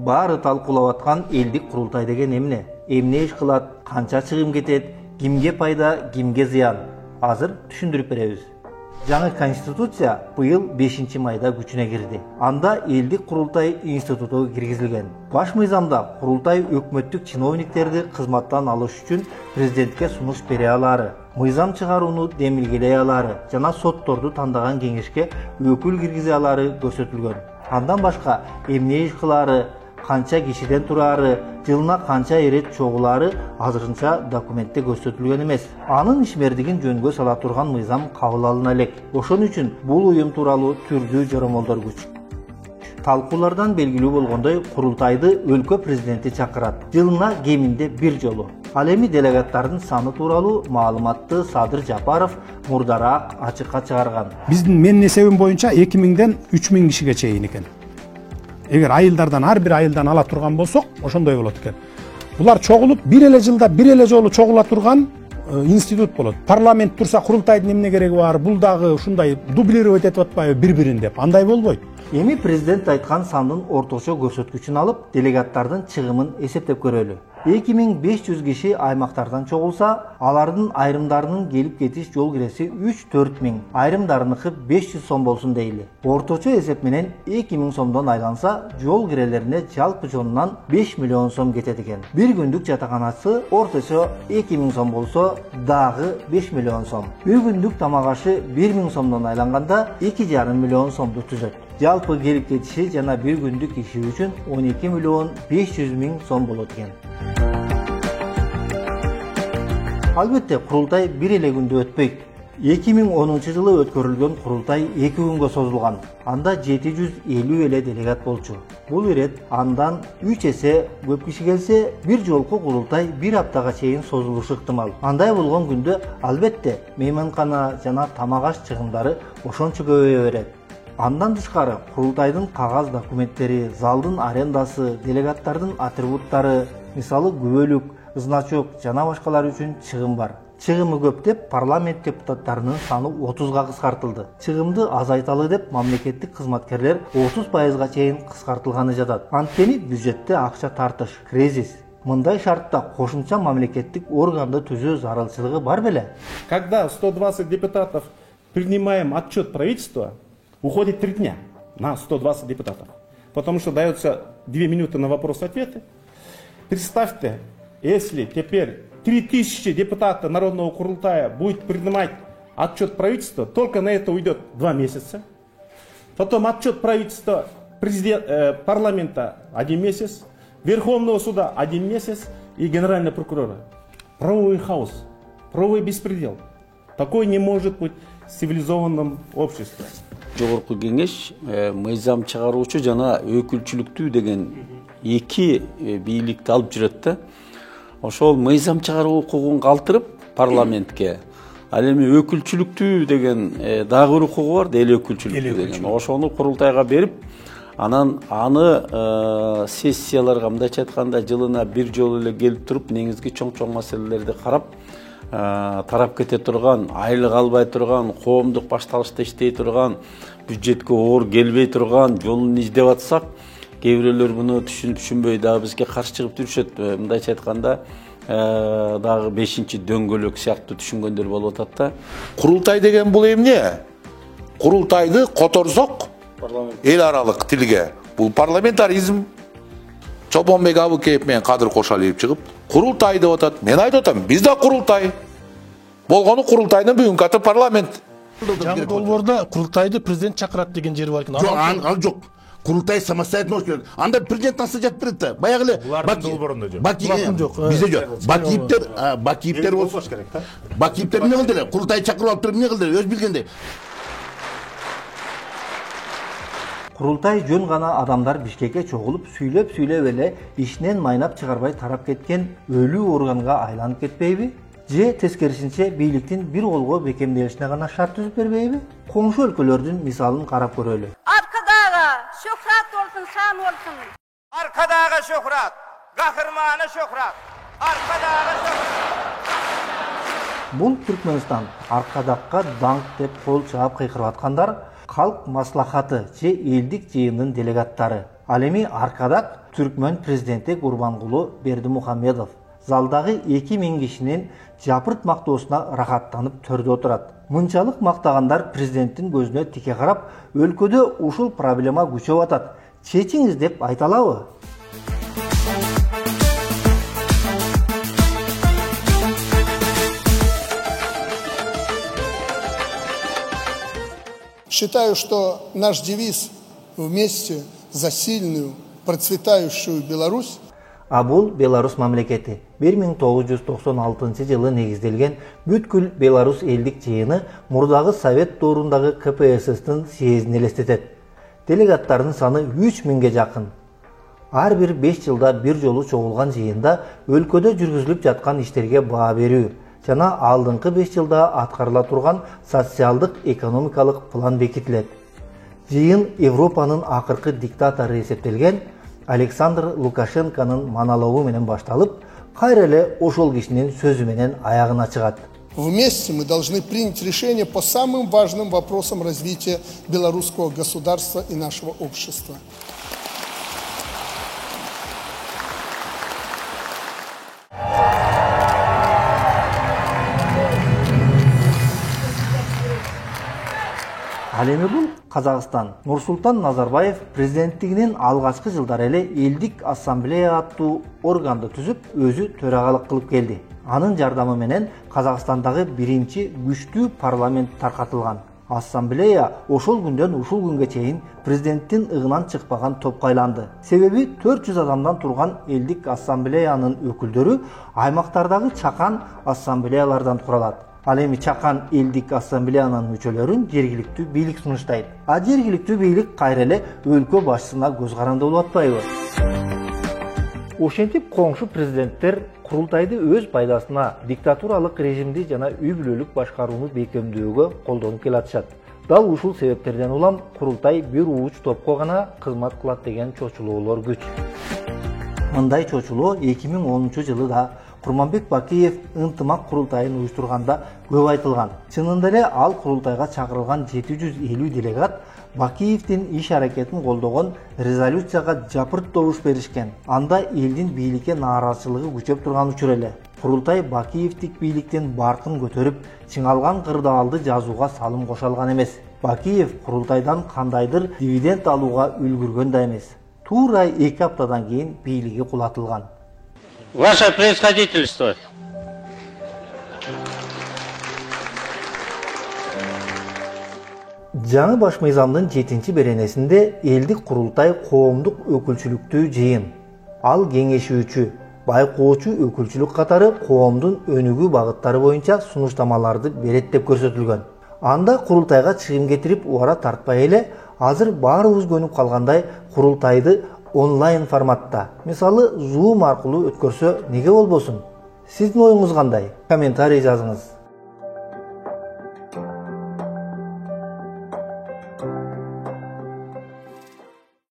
баары талкуулап аткан элдик курултай деген эмне иш кылат, канча чыгым кетет, кимге пайда, кимге зыян? Азыр түшүндүрүп беребиз. Жаңы конституция быйыл 5 майда күчүнө кирди. Анда элдик курултай институту киргизилген. Баш мыйзамда курултай өкмөттүк чиновниктерди кызматтан алыш үчүн президентке сунуш бере алары, мыйзам чыгарууну демилгелей алары жана сотторду тандаган кеңешке өкүл киргизе алары көрсөтүлгөн. Андан башка эмне иш кылары, канча кишиден турары, жылына канча ирет чогулары азырынча документте көрсөтүлгөн эмес. Анын ишмердигин жөнгө сала турган мыйзам кабыл алына элек. Ошон үчүн бул уюм тууралуу түрдүү жоромолдор күч. Талкуулардан белгилүү болгондой, курултайды өлкө президенти чакырат. Жылына кеминде бир жолу. Ал эми делегаттардын саны тууралуу маалыматты Садыр Жапаров мурдараак ачыкка чыгарган. Менин эсебим боюнча 2000ден 3000 кишиге чейин экен. Эгер айылдардан ар бир айылдан ала турган болсок, ошондой болот экен. Булар чогулуп, бир эле жылда бир эле жолу чогула турган институт болот. Парламент турса, курултайдын эмне кереги бар? Бул дагы ушундай дублировать этип атпайбы бири-бирин деп? Андай болбойт. Эми президент айткан сандын орточо көрсөткүчүн алып, делегаттардын чыгымын эсептеп көрөлү. 2500 киши аймактардан чогулса, алардын айрымдарынын келип кетиш жол киреси 3-4 миң, айрымдарыныкы 500 сом болсун дейли. Орточо эсеп менен 2000 сомдон айланса, жол кирелерине жалпы жонунан 5 миллион сом кетет экен. Бир күндүк жатаканасы орточо 2000 сом болсо, дагы 5 миллион сом. Бир күндүк тамак ашы 1000 сомдон айланганда 2,5 миллион сомду түзөт. Жалпы келип кетиши жана бир күндүк иши үчүн 12 миллион 500 миң сом болот экен. Албетте, курултай бир эле күндө өтпөйт. 2010 жылы өткөрүлгөн курултай 2 күнгө созулган. Анда 750 эле делегат болчу. Бул ирет андан 3 эсе көп киши келсе, бир жолку курултай бир аптага чейин созулушу ыктымал. Андай болгон күндө албетте мейманкана жана тамак аш чыгымдары ошончо көбөйө берет. Андан тышкары курултайдын кагаз документтери, залдын арендасы, делегаттардын атрибуттары, мисалы күбөлүк, значок жана башкалар үчүн чыгым бар. Чыгымы көп деп парламент депутаттарынын саны 30га кыскартылды. Чыгымды азайталы деп мамлекеттик кызматкерлер 30%га чейин кыскартылганы жатат. Анткени бюджетте акча тартыш, кризис. Мындай шартта кошумча мамлекеттик органды түзүү зарылчылыгы бар беле? Когда 120 депутатов принимаем отчет правительства, уходит 3 дня на 120 депутатов. Потому что дается 2 минуты на вопрос-ответы. Представьте, если теперь 3000 депутатов Народного Курултая будет принимать отчет правительства, только на это уйдет 2 месяца. Потом отчет правительства парламента 1 месяц, Верховного суда 1 месяц и Генерального прокурора. Правовой хаос, правовой беспредел. Такой не может быть в цивилизованном обществе. Жогорку кеңеш мыйзам чыгаруучу жана өкүлчүлүктүү деген эки бийликти алып жүрөт да. Ошол мыйзам чыгаруу укугун калтырып парламентке, ал эми өкүлчүлүктүү деген дагы бир укугу бар, эл өкүлчүлүктүү деген. Ошону курултайга берип, анан аны сессияларга мындайча айтканда жылына бир жолу эле келип туруп, негизги чоң маселелерди карап, тарап кете турган, айлык албай турган, коомдук башталышта иштей турган, бюджетке оор келбей турган жолун издеп атсак, кээ бирөөлөр муну түшүнбөй дагы бизге каршы чыгып жүрүшөт. Мындайча айтканда, дагы 5-чи дөңгөлөк сыяктуу түшүнгөндөр болуп атат да. Курултай деген бул эмне? Курултайды которсок эл аралык тилге. Бул парламентаризм. Чобонбек Абыкеев менен Кадыр Кошалиев чыгып, курултай деп атат. Мен айтып атам, биз да курултай. Болгону курултайдын бүгүнкү аты парламент. Жаңы долбоордо курултайды президент чакырат деген жери бар экен. Жок, жок. Курултай самостоятельно керек. Анда президент насыл жатып берет да. Баягы эле Бакиевдер жок. Бизде жок. Бакиевдер болсо керек да. Бакиевдер эмне кылды эле? Курултай чакырып алып туруп эмне кылды? Өз билгендей. Курултай жөн гана адамдар Бишкекке чогулуп сүйлөп эле ишинен майнап чыгарбай тарап кеткен өлүү органга айланып кетпейби? Же тескерисинче бийликтин бир колго бекемделишине гана шарт түзүп бербейби? Коңшу өлкөлөрдүн мисалын карап көрөлү. Arkadağa şöhret olsun, şan olsun. Arkadağa şöhret, kahramanı şöhret. Arkadağa şöhret. Бул Түркмөнстан Аркадакка даңк деп кол чаап кыйкырып аткандар Халк маслахаты же элдик жыйындын делегаттары. Ал эми Аркадак Türkmen президенти Гурбангулу Бердимухамедов залдагы 2000 кишинин жапырт мактоосуна рахаттанып төрдө отурат. Мынчалык мактагандар президенттин көзүнө тике карап, өлкөдө ушул проблема күчөп атат. Чечиңиз деп айта алабы? Считаю, что наш девиз «Вместе за сильную, процветающую Беларусь» Бул Беларус мамлекети 1996 жылы негизделген бүткүл Беларус элдик жыйыны мурдагы Совет доорундагы КПСС-тин съездин элестетет. Делегаттардын саны 3000ге жакын. Ар бир 5 жылда бир жолу чогулган жыйында өлкөдө жүргүзүлүп жаткан иштерге баа берүү жана алдыңкы 5 жылда аткарыла турган социалдык экономикалык план бекитилет. Жыйын Европанын акыркы диктатору эсептелген Александр Лукашенконун монологу менен башталып, кайра эле ошол кишинин сөзү менен аягына чыгат. Вместе мы должны принять решение по самым важным вопросам развития белорусского государства и нашего общества. Ал эми бул Казакстан. Нурсултан Назарбаев президенттигинин алгачкы жылдары эле элдик ассамблея аттуу органды түзүп, өзү төрагалык кылып келди. Анын жардамы менен Казакстандагы биринчи күчтүү парламент таркатылган. Ассамблея ошол күндөн ушул күнгө чейин президенттин ыгынан чыкпаган топко айланды. Себеби 400 адамдан турган элдик ассамблеянын өкүлдөрү аймактардагы чакан ассамблеялардан туралат. Ал эми чакан элдик ассамблеянын мүчөлөрүн жергиликтүү бийлик сунуштайт. Жергиликтүү бийлик кайра эле өлкө башчысына көз каранды болуп атпайбы? Ошентип коңшу президенттер курултайды өз пайдасына диктатуралык режимди жана үй бүлөлүк башкарууну бекемдөөгө колдонуп келатышат. Дал ушул себептерден улам курултай бир ууч топко гана кызмат кылат деген чочулоолор күч. Мындай чочулоо 2010 жылы да Курманбек Бакиев ынтымак курултайын уюштурганда көп айтылган. Чынында эле ал курултайга чакырылган 750 делегат Бакиевдин иш аракетин колдогон резолюцияга жапырт добуш беришкен. Анда элдин бийликке нааразычылыгы күчөп турган учур эле. Курултай Бакиевдик бийликтен баркын көтөрүп, чыңалган кырдаалды жазууга салым кошо алган эмес. Бакиев курултайдан кандайдыр дивиденд алууга үлгүргөн да эмес. Туура 2 аптадан кийин бийлиги кулатылган. Ваше превосходительство. Жаңы баш мыйзамдын 7-чи беренесинде элдик курултай коомдук өкүлчүлүктүү жыйын. Ал кеңешүүчү, байкоочу өкүлчүлүк катары коомдун өнүгүү багыттары боюнча сунуштамаларды берет деп көрсөтүлгөн. Анда курултайга чыгым кетирип убара тартпай эле, азыр баарыбыз көнүп калгандай курултайды онлайн форматта, мисалы Zoom аркылуу өткөрсө неге болбосун? Сиздин оюңуз кандай? Комментарий жазыңыз.